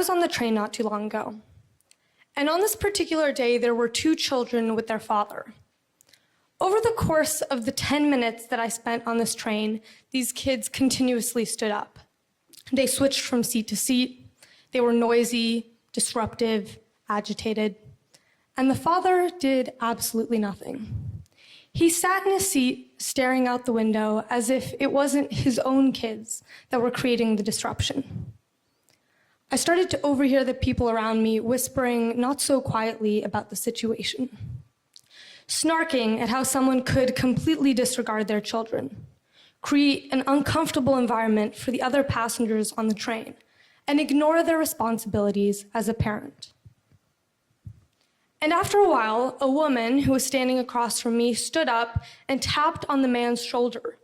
was on the train not too long ago. And on this particular day, there were two children with their father. Over the course of the 10 minutes that I spent on this train, these kids continuously stood up. They switched from seat to seat. They were noisy, disruptive, agitated. And the father did absolutely nothing. He sat in his seat, staring out the window as if it wasn't his own kids that were creating the disruption. I started to overhear the people around me whispering not so quietly about the situation, snarking at how someone could completely disregard their children, create an uncomfortable environment for the other passengers on the train, and ignore their responsibilities as a parent. And after a while, a woman who was standing across from me stood up and tapped on the man's shoulder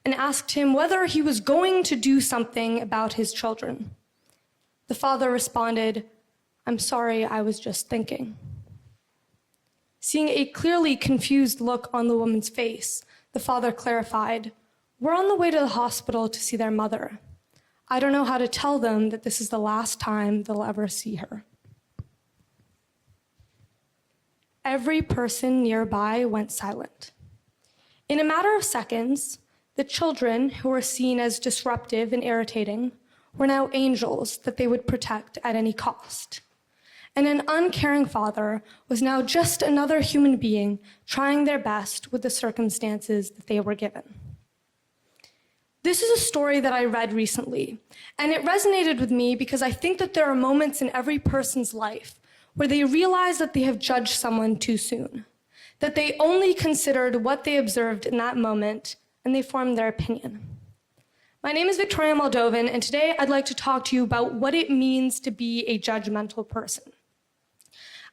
and asked him whether he was going to do something about his children. The father responded, "I'm sorry, I was just thinking." Seeing a clearly confused look on the woman's face, the father clarified, "We're on the way to the hospital to see their mother. I don't know how to tell them that this is the last time they'll ever see her." Every person nearby went silent. In a matter of seconds, the children, who were seen as disruptive and irritating, were now angels that they would protect at any cost. And an uncaring father was now just another human being trying their best with the circumstances that they were given. This is a story that I read recently, and it resonated with me because I think that there are moments in every person's life where they realize that they have judged someone too soon, that they only considered what they observed in that moment, and they formed their opinion. My name is Victoria Moldovan, and today I'd like to talk to you about what it means to be a judgmental person.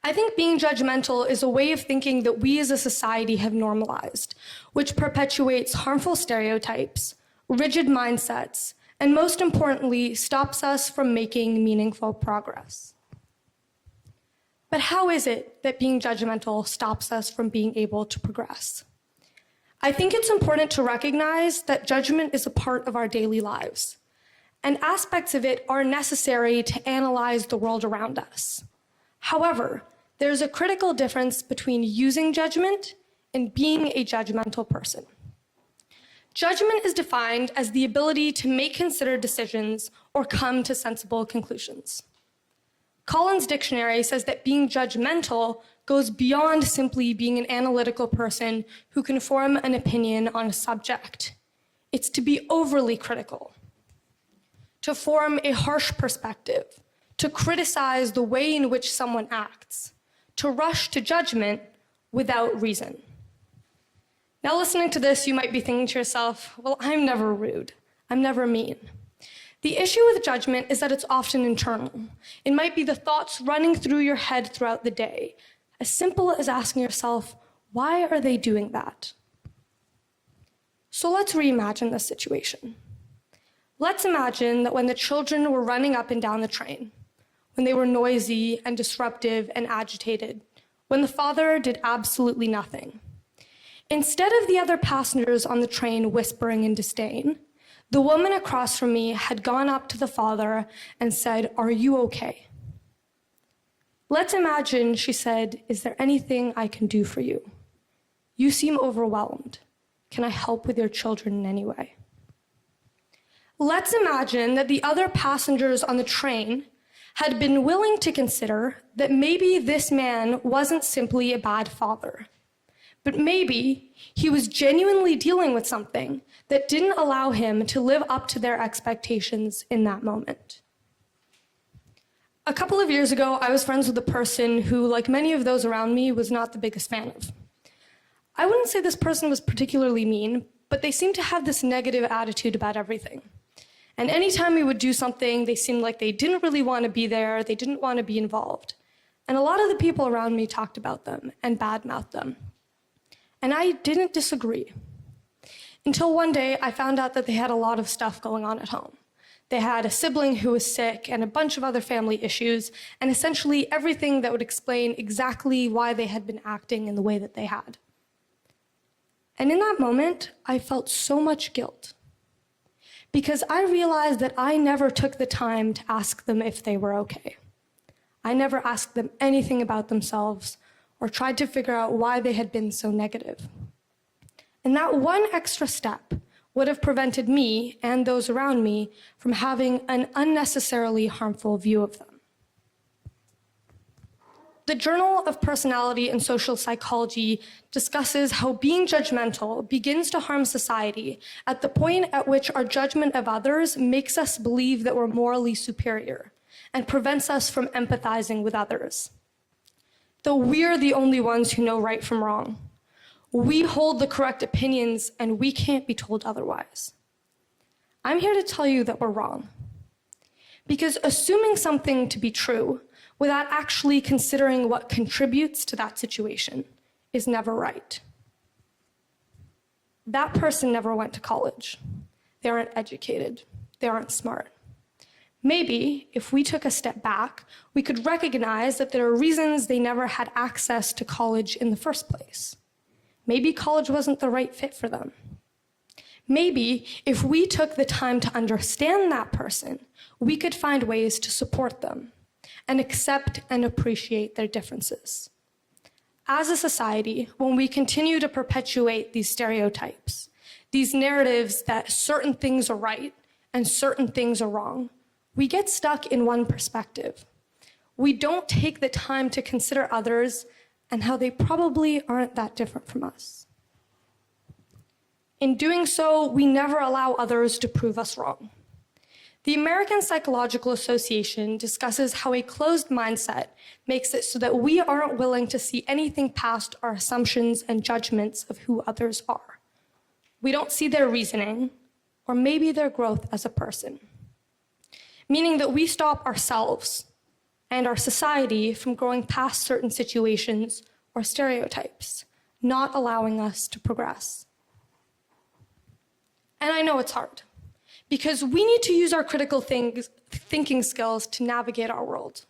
I think being judgmental is a way of thinking that we as a society have normalized, which perpetuates harmful stereotypes, rigid mindsets, and most importantly, stops us from making meaningful progress. But how is it that being judgmental stops us from being able to progress? I think it's important to recognize that judgment is a part of our daily lives, and aspects of it are necessary to analyze the world around us. However, there's a critical difference between using judgment and being a judgmental person. Judgment is defined as the ability to make considered decisions or come to sensible conclusions. Collins Dictionary says that being judgmental goes beyond simply being an analytical person who can form an opinion on a subject. It's to be overly critical, to form a harsh perspective, to criticize the way in which someone acts, to rush to judgment without reason. Now, listening to this, you might be thinking to yourself, well, I'm never rude. I'm never mean. The issue with judgment is that it's often internal. It might be the thoughts running through your head throughout the day, as simple as asking yourself, why are they doing that? So let's reimagine this situation. Let's imagine that when the children were running up and down the train, when they were noisy and disruptive and agitated, when the father did absolutely nothing. Instead of the other passengers on the train whispering in disdain, the woman across from me had gone up to the father and said, "Are you okay?" Let's imagine she said, "Is there anything I can do for you? You seem overwhelmed. Can I help with your children in any way?" Let's imagine that the other passengers on the train had been willing to consider that maybe this man wasn't simply a bad father, but maybe he was genuinely dealing with something that didn't allow him to live up to their expectations in that moment. A couple of years ago, I was friends with a person who, like many of those around me, was not the biggest fan of. I wouldn't say this person was particularly mean, but they seemed to have this negative attitude about everything. And anytime we would do something, they seemed like they didn't really want to be there, they didn't want to be involved. And a lot of the people around me talked about them and badmouthed them. And I didn't disagree. Until one day, I found out that they had a lot of stuff going on at home. They had a sibling who was sick and a bunch of other family issues, and essentially everything that would explain exactly why they had been acting in the way that they had. And in that moment, I felt so much guilt. because I realized that I never took the time to ask them if they were okay. I never asked them anything about themselves or tried to figure out why they had been so negative. And that one extra step would have prevented me and those around me from having an unnecessarily harmful view of them. The Journal of Personality and Social Psychology discusses how being judgmental begins to harm society at the point at which our judgment of others makes us believe that we're morally superior and prevents us from empathizing with others. Though we're the only ones who know right from wrong, we hold the correct opinions and we can't be told otherwise. I'm here to tell you that we're wrong. Because assuming something to be true without actually considering what contributes to that situation is never right. That person never went to college. They aren't educated. They aren't smart. Maybe if we took a step back, we could recognize that there are reasons they never had access to college in the first place. Maybe college wasn't the right fit for them. Maybe if we took the time to understand that person, we could find ways to support them and accept and appreciate their differences. As a society, when we continue to perpetuate these stereotypes, these narratives that certain things are right and certain things are wrong, we get stuck in one perspective. We don't take the time to consider others and how they probably aren't that different from us. In doing so, we never allow others to prove us wrong. The American Psychological Association discusses how a closed mindset makes it so that we aren't willing to see anything past our assumptions and judgments of who others are. We don't see their reasoning, or maybe their growth as a person. Meaning that we stop ourselves and our society from growing past certain situations or stereotypes, not allowing us to progress. And I know it's hard, because we need to use our critical thinking skills to navigate our world.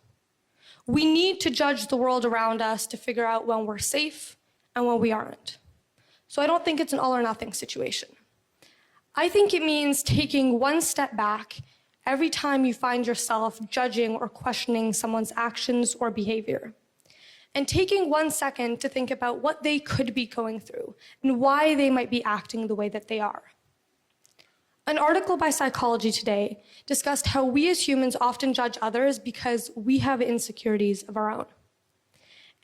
We need to judge the world around us to figure out when we're safe and when we aren't. So I don't think it's an all or nothing situation. I think it means taking one step back every time you find yourself judging or questioning someone's actions or behavior, and taking 1 second to think about what they could be going through and why they might be acting the way that they are. An article by Psychology Today discussed how we as humans often judge others because we have insecurities of our own.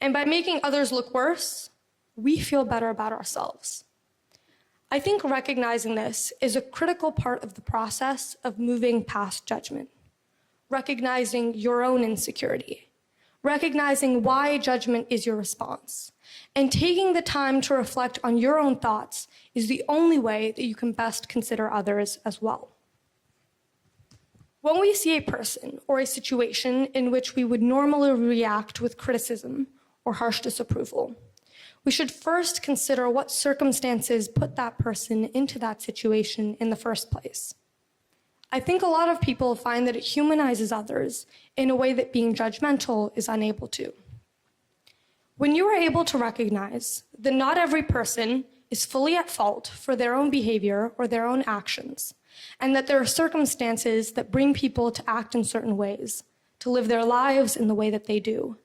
And by making others look worse, we feel better about ourselves. I think recognizing this is a critical part of the process of moving past judgment. Recognizing your own insecurity, recognizing why judgment is your response, and taking the time to reflect on your own thoughts is the only way that you can best consider others as well. When we see a person or a situation in which we would normally react with criticism or harsh disapproval, we should first consider what circumstances put that person into that situation in the first place. I think a lot of people find that it humanizes others in a way that being judgmental is unable to. When you are able to recognize that not every person is fully at fault for their own behavior or their own actions, and that there are circumstances that bring people to act in certain ways, to live their lives in the way that they do,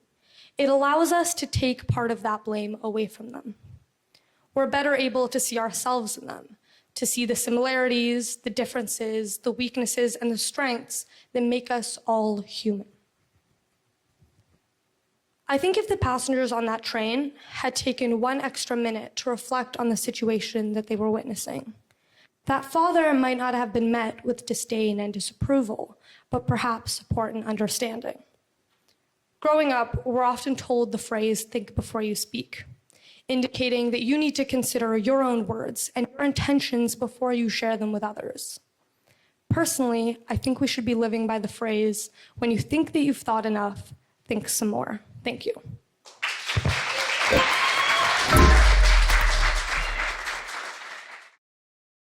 it allows us to take part of that blame away from them. We're better able to see ourselves in them, to see the similarities, the differences, the weaknesses, and the strengths that make us all human. I think if the passengers on that train had taken 1 extra minute to reflect on the situation that they were witnessing, that father might not have been met with disdain and disapproval, but perhaps support and understanding. Growing up, we're often told the phrase, "think before you speak," indicating that you need to consider your own words and your intentions before you share them with others. Personally, I think we should be living by the phrase, "when you think that you've thought enough, think some more." Thank you.